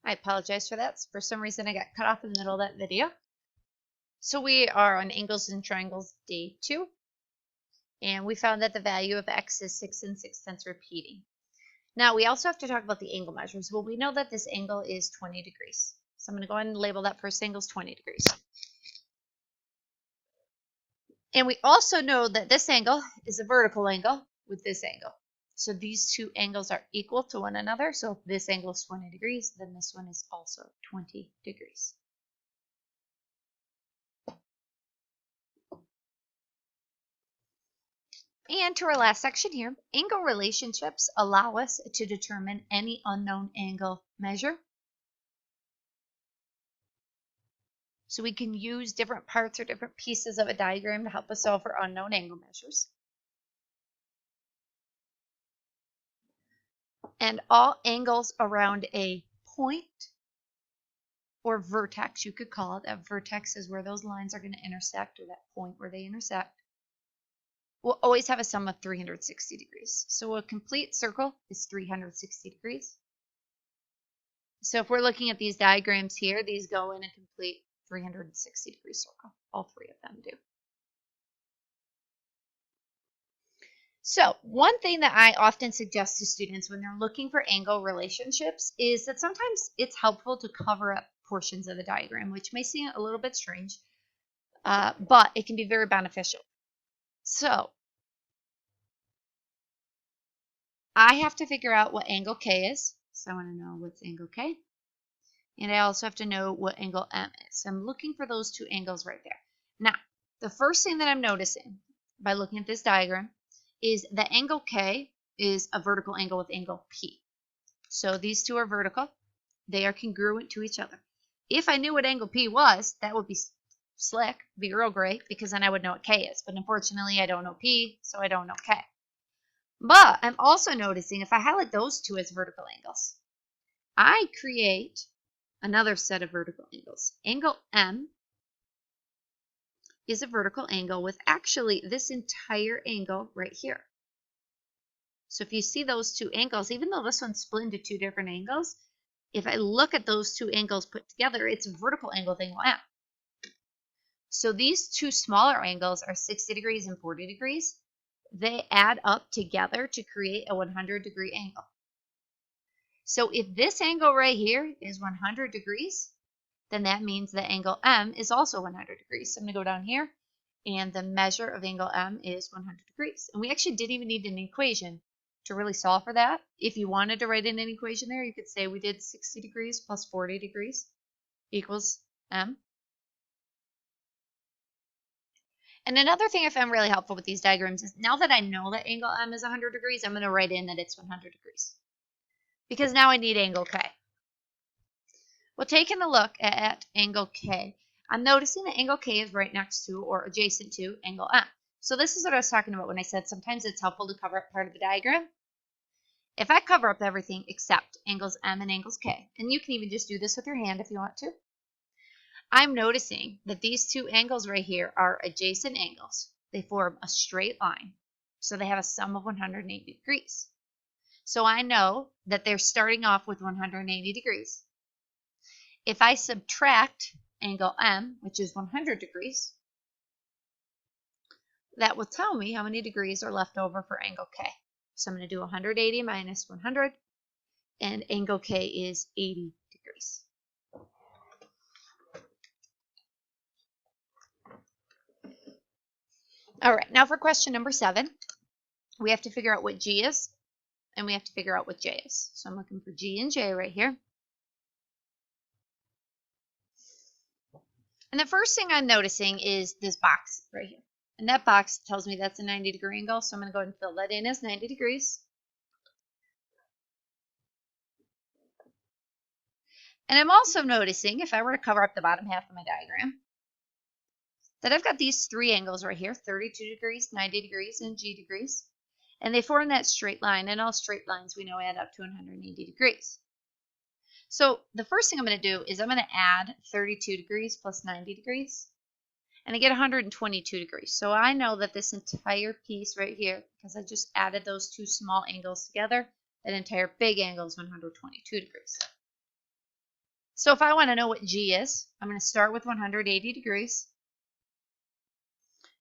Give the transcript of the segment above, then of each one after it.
I apologize for that. For some reason, I got cut off in the middle of that video. So we are on angles and triangles day 2. And we found that the value of x is 6 6/10 repeating. Now, we also have to talk about the angle measures. Well, we know that this angle is 20 degrees. So I'm going to go ahead and label that first angle as 20 degrees. And we also know that this angle is a vertical angle with this angle. So these two angles are equal to one another. So if this angle is 20 degrees, then this one is also 20 degrees. And to our last section here, angle relationships allow us to determine any unknown angle measure. So we can use different parts or different pieces of a diagram to help us solve for unknown angle measures. And all angles around a point or vertex, you could call it. That vertex is where those lines are going to intersect, or that point where they intersect, will always have a sum of 360 degrees. So a complete circle is 360 degrees. So if we're looking at these diagrams here, these go in a complete 360 degree circle. All three of them do. So one thing that I often suggest to students when they're looking for angle relationships is that sometimes it's helpful to cover up portions of the diagram, which may seem a little bit strange, but it can be very beneficial. So I have to figure out what angle K is. So I want to know what's angle K. And I also have to know what angle M is. So I'm looking for those two angles right there. Now, the first thing that I'm noticing by looking at this diagram is the angle K is a vertical angle with angle P. So these two are vertical. They are congruent to each other. If I knew what angle P was, that would be slick, be real great, because then I would know what K is. But unfortunately, I don't know P, so I don't know K. But I'm also noticing if I highlight those two as vertical angles, I create another set of vertical angles. Angle M is a vertical angle with actually this entire angle right here. So if you see those two angles, even though this one's split into two different angles, if I look at those two angles put together, it's a vertical angle with angle M. So these two smaller angles are 60 degrees and 40 degrees. They add up together to create a 100-degree angle. So if this angle right here is 100 degrees, then that means the angle M is also 100 degrees. So I'm going to go down here, and the measure of angle M is 100 degrees. And we actually didn't even need an equation to really solve for that. If you wanted to write in an equation there, you could say we did 60 degrees plus 40 degrees equals M. And another thing I found really helpful with these diagrams is now that I know that angle M is 100 degrees, I'm going to write in that it's 100 degrees. Because now I need angle K. Well, taking a look at angle K, I'm noticing that angle K is right next to or adjacent to angle M. So this is what I was talking about when I said sometimes it's helpful to cover up part of the diagram. If I cover up everything except angles M and angles K, and you can even just do this with your hand if you want to, I'm noticing that these two angles right here are adjacent angles. They form a straight line. So they have a sum of 180 degrees. So I know that they're starting off with 180 degrees. If I subtract angle M, which is 100 degrees, that will tell me how many degrees are left over for angle K. So I'm going to do 180 minus 100, and angle K is 80 degrees. All right, now for question number 7, we have to figure out what G is, and we have to figure out what J is. So I'm looking for G and J right here. And the first thing I'm noticing is this box right here. And that box tells me that's a 90-degree angle, so I'm going to go ahead and fill that in as 90 degrees. And I'm also noticing, if I were to cover up the bottom half of my diagram, that I've got these three angles right here, 32 degrees, 90 degrees, and G degrees. And they form that straight line, and all straight lines we know add up to 180 degrees. So the first thing I'm going to do is I'm going to add 32 degrees plus 90 degrees, and I get 122 degrees. So I know that this entire piece right here, because I just added those two small angles together, that entire big angle is 122 degrees. So if I want to know what G is, I'm going to start with 180 degrees.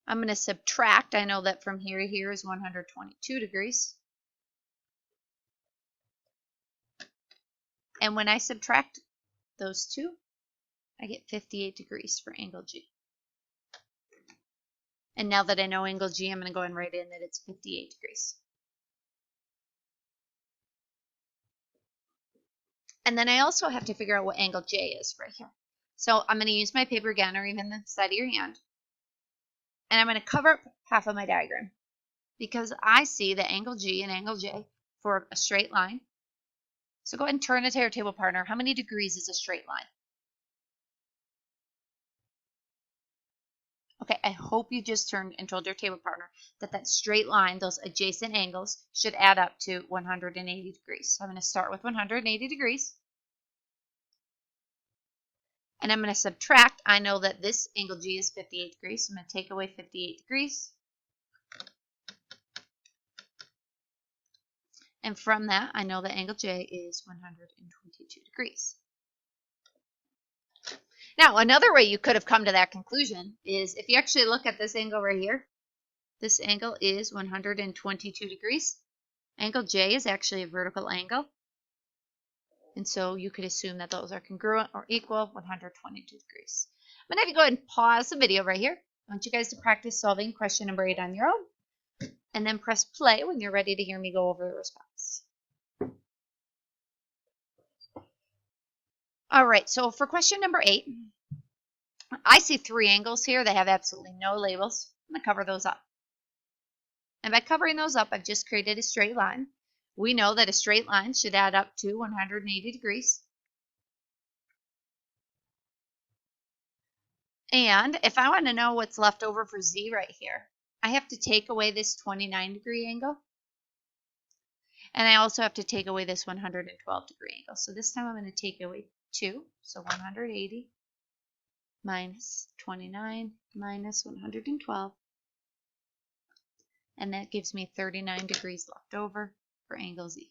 I'm going to subtract. I know that from here to here is 122 degrees. And when I subtract those two, I get 58 degrees for angle G. And now that I know angle G, I'm going to go and write in that it's 58 degrees. And then I also have to figure out what angle J is right here. So I'm going to use my paper again, or even the side of your hand. And I'm going to cover up half of my diagram because I see the angle G and angle J for a straight line. So go ahead and turn it to your table partner. How many degrees is a straight line? Okay, I hope you just turned and told your table partner that that straight line, those adjacent angles, should add up to 180 degrees. So I'm going to start with 180 degrees. And I'm going to subtract. I know that this angle G is 58 degrees, so I'm going to take away 58 degrees. And from that, I know that angle J is 122 degrees. Now, another way you could have come to that conclusion is if you actually look at this angle right here, this angle is 122 degrees. Angle J is actually a vertical angle. And so you could assume that those are congruent or equal 122 degrees. I'm going to have you go ahead and pause the video right here. I want you guys to practice solving question number 8 on your own. And then press play when you're ready to hear me go over the response. All right, so for question number 8, I see 3 angles here that have absolutely no labels. I'm going to cover those up. And by covering those up, I've just created a straight line. We know that a straight line should add up to 180 degrees. And if I want to know what's left over for Z right here, I have to take away this 29-degree angle. And I also have to take away this 112-degree angle. So this time I'm going to take away 2. So 180 minus 29 minus 112. And that gives me 39 degrees left over for angle Z.